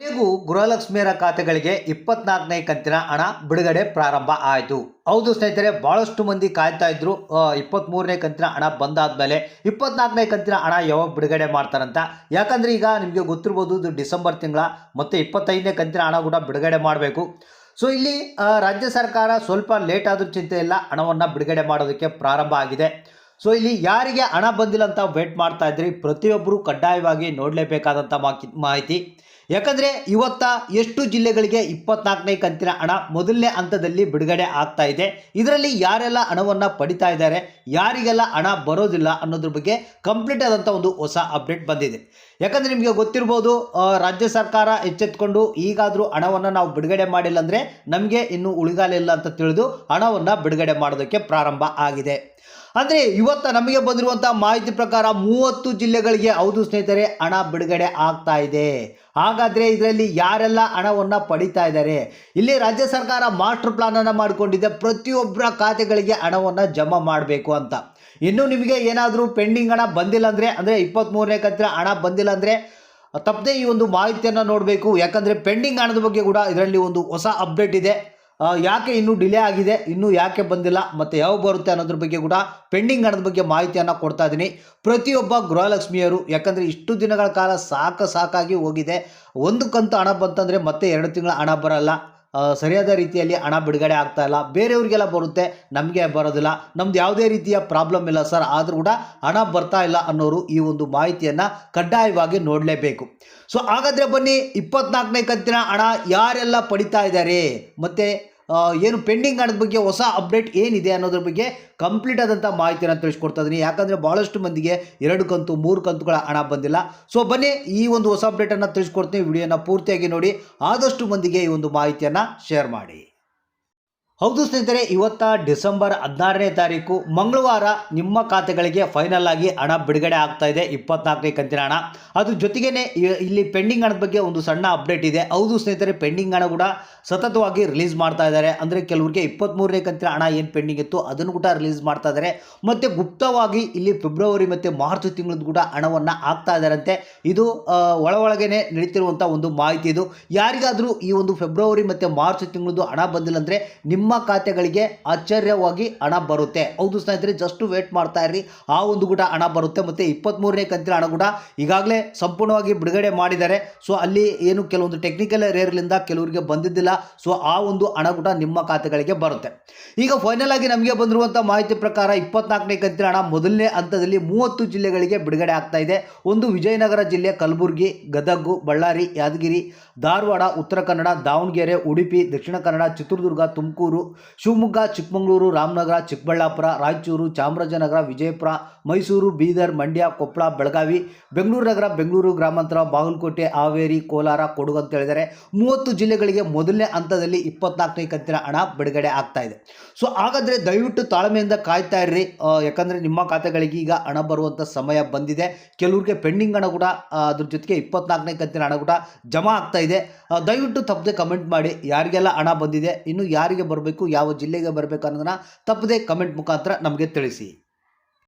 ಕೊನೆಗೂ ಗೃಹಲಕ್ಷ್ಮಿಯರ ಖಾತೆಗಳಿಗೆ 24ನೇ ಕಂತಿನ ಹಣ ಬಿಡುಗಡೆ ಪ್ರಾರಂಭ ಆಯಿತು. ಹೌದು ಸ್ನೇಹಿತರೆ, ಭಾಳಷ್ಟು ಮಂದಿ ಕಾಯ್ತಾ ಇದ್ರು 23ನೇ ಕಂತಿನ ಹಣ ಬಂದಾದ್ಮೇಲೆ 24ನೇ ಕಂತಿನ ಹಣ ಯಾವಾಗ ಬಿಡುಗಡೆ ಮಾಡ್ತಾರಂತ. ಯಾಕಂದ್ರೆ ಈಗ ನಿಮಗೆ ಗೊತ್ತಿರ್ಬೋದು, ಇದು ಡಿಸೆಂಬರ್ ತಿಂಗಳ ಮತ್ತೆ 25ನೇ ಕಂತಿನ ಹಣ ಕೂಡ ಬಿಡುಗಡೆ ಮಾಡಬೇಕು. ಸೊ ಇಲ್ಲಿ ರಾಜ್ಯ ಸರ್ಕಾರ ಸ್ವಲ್ಪ ಲೇಟ್ ಆದರೂ ಚಿಂತೆ ಇಲ್ಲ, ಹಣವನ್ನು ಬಿಡುಗಡೆ ಮಾಡೋದಕ್ಕೆ ಪ್ರಾರಂಭ ಆಗಿದೆ. ಸೊ ಇಲ್ಲಿ ಯಾರಿಗೆ ಹಣ ಬಂದಿಲ್ಲ ಅಂತ ವೇಟ್ ಮಾಡ್ತಾ ಇದ್ರಿ, ಪ್ರತಿಯೊಬ್ಬರು ಕಡ್ಡಾಯವಾಗಿ ನೋಡಲೇಬೇಕಾದಂಥ ಮಾಹಿತಿ. ಯಾಕಂದರೆ ಇವತ್ತ ಎಷ್ಟು ಜಿಲ್ಲೆಗಳಿಗೆ 24ನೇ ಕಂತಿನ ಹಣ ಮೊದಲನೇ ಹಂತದಲ್ಲಿ ಬಿಡುಗಡೆ ಆಗ್ತಾ ಇದೆ. ಇದರಲ್ಲಿ ಯಾರೆಲ್ಲ ಹಣವನ್ನು ಪಡಿತಾ ಇದ್ದಾರೆ, ಯಾರಿಗೆಲ್ಲ ಹಣ ಬರೋದಿಲ್ಲ ಅನ್ನೋದ್ರ ಬಗ್ಗೆ ಕಂಪ್ಲೀಟ್ ಆದಂಥ ಒಂದು ಹೊಸ ಅಪ್ಡೇಟ್ ಬಂದಿದೆ. ಯಾಕಂದರೆ ನಿಮಗೆ ಗೊತ್ತಿರ್ಬೋದು, ರಾಜ್ಯ ಸರ್ಕಾರ ಎಚ್ಚೆತ್ಕೊಂಡು ಈಗಾದರೂ ಹಣವನ್ನು ನಾವು ಬಿಡುಗಡೆ ಮಾಡಿಲ್ಲ ಅಂದರೆ ನಮಗೆ ಇನ್ನೂ ಉಳಿಗಾಲ ಇಲ್ಲ ಅಂತ ತಿಳಿದು ಹಣವನ್ನು ಬಿಡುಗಡೆ ಮಾಡೋದಕ್ಕೆ ಪ್ರಾರಂಭ ಆಗಿದೆ. ಅಂದರೆ ಇವತ್ತು ನಮಗೆ ಬಂದಿರುವಂಥ ಮಾಹಿತಿ ಪ್ರಕಾರ 30 ಜಿಲ್ಲೆಗಳಿಗೆ, ಹೌದು ಸ್ನೇಹಿತರೆ, ಹಣ ಬಿಡುಗಡೆ ಆಗ್ತಾ ಇದೆ. ಹಾಗಾದರೆ ಇದರಲ್ಲಿ ಯಾರೆಲ್ಲ ಹಣವನ್ನು ಪಡಿತಾ ಇದ್ದಾರೆ? ಇಲ್ಲಿ ರಾಜ್ಯ ಸರ್ಕಾರ ಮಾಸ್ಟರ್ ಪ್ಲಾನನ್ನು ಮಾಡಿಕೊಂಡಿದೆ, ಪ್ರತಿಯೊಬ್ಬರ ಖಾತೆಗಳಿಗೆ ಹಣವನ್ನು ಜಮಾ ಮಾಡಬೇಕು ಅಂತ. ಇನ್ನು ನಿಮಗೆ ಏನಾದರೂ ಪೆಂಡಿಂಗ್ ಹಣ ಬಂದಿಲ್ಲ ಅಂದರೆ 23ನೇ ಕಂತಿನ ಹಣ ಬಂದಿಲ್ಲ ಅಂದರೆ ತಪ್ಪದೆ ಈ ಒಂದು ಮಾಹಿತಿಯನ್ನು ನೋಡಬೇಕು. ಯಾಕಂದರೆ ಪೆಂಡಿಂಗ್ ಹಣದ ಬಗ್ಗೆ ಕೂಡ ಇದರಲ್ಲಿ ಒಂದು ಹೊಸ ಅಪ್ಡೇಟ್ ಇದೆ. ಯಾಕೆ ಇನ್ನೂ ಡಿಲೇ ಆಗಿದೆ, ಇನ್ನೂ ಯಾಕೆ ಬಂದಿಲ್ಲ ಮತ್ತು ಯಾವಾಗ ಬರುತ್ತೆ ಅನ್ನೋದ್ರ ಬಗ್ಗೆ ಕೂಡ ಪೆಂಡಿಂಗ್ ಹಣದ ಬಗ್ಗೆ ಮಾಹಿತಿಯನ್ನು ಕೊಡ್ತಾ ಇದ್ದೀನಿ ಪ್ರತಿಯೊಬ್ಬ ಗೃಹಲಕ್ಷ್ಮಿಯರು. ಯಾಕಂದರೆ ಇಷ್ಟು ದಿನಗಳ ಕಾಲ ಸಾಕಾಗಿ ಹೋಗಿದೆ. ಒಂದು ಕಂತು ಹಣ ಬಂತಂದರೆ ಮತ್ತೆ 2 ತಿಂಗಳ ಹಣ ಬರಲ್ಲ, ಸರಿಯಾದ ರೀತಿಯಲ್ಲಿ ಹಣ ಬಿಡುಗಡೆ ಆಗ್ತಾ ಇಲ್ಲ. ಬೇರೆಯವರಿಗೆಲ್ಲ ಬರುತ್ತೆ, ನಮಗೆ ಬರೋದಿಲ್ಲ. ನಮ್ದು ಯಾವುದೇ ರೀತಿಯ ಪ್ರಾಬ್ಲಮ್ ಇಲ್ಲ ಸರ್, ಆದರೂ ಕೂಡ ಹಣ ಬರ್ತಾ ಇಲ್ಲ ಅನ್ನೋರು ಈ ಒಂದು ಮಾಹಿತಿಯನ್ನು ಕಡ್ಡಾಯವಾಗಿ ನೋಡಲೇಬೇಕು. ಸೊ ಹಾಗಾದರೆ ಬನ್ನಿ, 24ನೇ ಕಂತಿನ ಹಣ ಯಾರೆಲ್ಲ ಪಡಿತಾ ಇದ್ದಾರೆ ಮತ್ತು ಏನು ಪೆಂಡಿಂಗ್ ಹಣದ ಬಗ್ಗೆ ಹೊಸ ಅಪ್ಡೇಟ್ ಏನಿದೆ ಅನ್ನೋದ್ರ ಬಗ್ಗೆ ಕಂಪ್ಲೀಟ್ ಆದಂಥ ಮಾಹಿತಿಯನ್ನು ತಿಳಿಸ್ಕೊಡ್ತಾ ಇದ್ದೀನಿ. ಯಾಕಂದರೆ ಭಾಳಷ್ಟು ಮಂದಿಗೆ 2 ಕಂತು 3 ಕಂತುಗಳ ಹಣ ಬಂದಿಲ್ಲ. ಸೊ ಬನ್ನಿ, ಈ ಒಂದು ಹೊಸ ಅಪ್ಡೇಟನ್ನು ತಿಳಿಸ್ಕೊಡ್ತೀನಿ. ವಿಡಿಯೋನ ಪೂರ್ತಿಯಾಗಿ ನೋಡಿ, ಆದಷ್ಟು ಮಂದಿಗೆ ಈ ಒಂದು ಮಾಹಿತಿಯನ್ನು ಶೇರ್ ಮಾಡಿ. ಹೌದು ಸ್ನೇಹಿತರೆ, ಇವತ್ತ ಡಿಸೆಂಬರ್ 16ನೇ ತಾರೀಕು ಮಂಗಳವಾರ ನಿಮ್ಮ ಖಾತೆಗಳಿಗೆ ಫೈನಲ್ ಆಗಿ ಹಣ ಬಿಡುಗಡೆ ಆಗ್ತಾ ಇದೆ, 24ನೇ ಕಂತಿನ ಹಣ. ಅದ್ರ ಜೊತೆಗೇ ಇಲ್ಲಿ ಪೆಂಡಿಂಗ್ ಹಣದ ಬಗ್ಗೆ ಒಂದು ಸಣ್ಣ ಅಪ್ಡೇಟ್ ಇದೆ. ಹೌದು ಸ್ನೇಹಿತರೆ, ಪೆಂಡಿಂಗ್ ಹಣ ಕೂಡ ಸತತವಾಗಿ ರಿಲೀಸ್ ಮಾಡ್ತಾ ಇದ್ದಾರೆ. ಅಂದರೆ ಕೆಲವರಿಗೆ 23ನೇ ಕಂತಿನ ಹಣ ಏನು ಪೆಂಡಿಂಗ್ ಇತ್ತು ಅದನ್ನು ಕೂಡ ರಿಲೀಸ್ ಮಾಡ್ತಾ ಇದ್ದಾರೆ. ಮತ್ತು ಗುಪ್ತವಾಗಿ ಇಲ್ಲಿ ಫೆಬ್ರವರಿ ಮತ್ತು ಮಾರ್ಚ್ ತಿಂಗಳದ್ದು ಕೂಡ ಹಣವನ್ನು ಹಾಕ್ತಾ ಇದ್ದಾರಂತೆ. ಇದು ಒಳಗೇನೆ ನಡೀತಿರುವಂಥ ಒಂದು ಮಾಹಿತಿ. ಇದು ಯಾರಿಗಾದರೂ ಈ ಒಂದು ಫೆಬ್ರವರಿ ಮತ್ತು ಮಾರ್ಚ್ ತಿಂಗಳದ್ದು ಹಣ ಬಂದಿಲ್ಲ ಅಂದರೆ ನಿಮ್ಮ ಖಾತೆಗಳಿಗೆ ಆಶ್ಚರ್ಯವಾಗಿ ಹಣ ಬರುತ್ತೆ. ಹೌದು ಸ್ನೇಹಿತರೆ, ಜಸ್ಟ್ ವೇಟ್ ಮಾಡ್ತಾ ಇರ್ರಿ, ಆ ಒಂದು ಕೂಡ ಹಣ ಬರುತ್ತೆ. ಮತ್ತು 23ನೇ ಕಂತಿನ ಹಣ ಕೂಡ ಈಗಾಗಲೇ ಸಂಪೂರ್ಣವಾಗಿ ಬಿಡುಗಡೆ ಮಾಡಿದ್ದಾರೆ. ಸೊ ಅಲ್ಲಿ ಏನು ಕೆಲವೊಂದು ಟೆಕ್ನಿಕಲ್ ಏರ್ಲಿಂದ ಕೆಲವರಿಗೆ ಬಂದಿದ್ದಿಲ್ಲ. ಸೊ ಆ ಒಂದು ಹಣ ಕೂಡ ನಿಮ್ಮ ಖಾತೆಗಳಿಗೆ ಬರುತ್ತೆ. ಈಗ ಫೈನಲ್ ಆಗಿ ನಮಗೆ ಬಂದಿರುವಂಥ ಮಾಹಿತಿ ಪ್ರಕಾರ 24ನೇ ಕಂತಿನ ಹಣ ಮೊದಲನೇ ಹಂತದಲ್ಲಿ 30 ಜಿಲ್ಲೆಗಳಿಗೆ ಬಿಡುಗಡೆ ಆಗ್ತಾ ಇದೆ. ಒಂದು ವಿಜಯನಗರ ಜಿಲ್ಲೆ, ಕಲಬುರಗಿ, ಗದಗ, ಬಳ್ಳಾರಿ, ಯಾದಗಿರಿ, ಧಾರವಾಡ, ಉತ್ತರ ಕನ್ನಡ, ದಾವಣಗೆರೆ, ಉಡುಪಿ, ದಕ್ಷಿಣ ಕನ್ನಡ, ಚಿತ್ರದುರ್ಗ, ತುಮಕೂರು, ಶಿವಮೊಗ್ಗ, ಚಿಕ್ಕಮಗಳೂರು, ರಾಮನಗರ, ಚಿಕ್ಕಬಳ್ಳಾಪುರ, ರಾಯಚೂರು, ಚಾಮರಾಜನಗರ, ವಿಜಯಪುರ, ಮೈಸೂರು, ಬೀದರ್, ಮಂಡ್ಯ, ಕೊಪ್ಪಳ, ಬೆಳಗಾವಿ, ಬೆಂಗಳೂರು ನಗರ, ಬೆಂಗಳೂರು ಗ್ರಾಮಾಂತರ, ಬಾಗಲಕೋಟೆ, ಹಾವೇರಿ, ಕೋಲಾರ, ಕೊಡಗು ಅಂತ ಹೇಳಿದರೆ 30 ಜಿಲ್ಲೆಗಳಿಗೆ ಮೊದಲನೇ ಹಂತದಲ್ಲಿ 24ನೇ ಕಂತಿನ ಹಣ ಬಿಡುಗಡೆ ಆಗ್ತಾ ಇದೆ. ಸೊ ಹಾಗಾದರೆ ದಯವಿಟ್ಟು ತಾಳ್ಮೆಯಿಂದ ಕಾಯ್ತಾ ಇರ್ರಿ, ಯಾಕಂದರೆ ನಿಮ್ಮ ಖಾತೆಗಳಿಗೆ ಈಗ ಹಣ ಬರುವಂಥ ಸಮಯ ಬಂದಿದೆ. ಕೆಲವ್ರಿಗೆ ಪೆಂಡಿಂಗ್ ಹಣ ಕೂಡ ಅದ್ರ ಜೊತೆಗೆ 24ನೇ ಕಂತಿನ ಹಣ ಕೂಡ ಜಮಾ ಆಗ್ತಾ ಇದೆ. ದಯವಿಟ್ಟು ತಪ್ಪದೆ ಕಮೆಂಟ್ ಮಾಡಿ, ಯಾರಿಗೆಲ್ಲ ಹಣ ಬಂದಿದೆ, ಇನ್ನು ಯಾರಿಗೆ ಬರಬೇಕು, ಯಾವ ಜಿಲ್ಲೆಗೆ ಬರಬೇಕು ಅನ್ನೋದನ್ನು ತಪ್ಪದೆ ಕಮೆಂಟ್ ಮುಖಾಂತರ ನಮಗೆ ತಿಳಿಸಿ.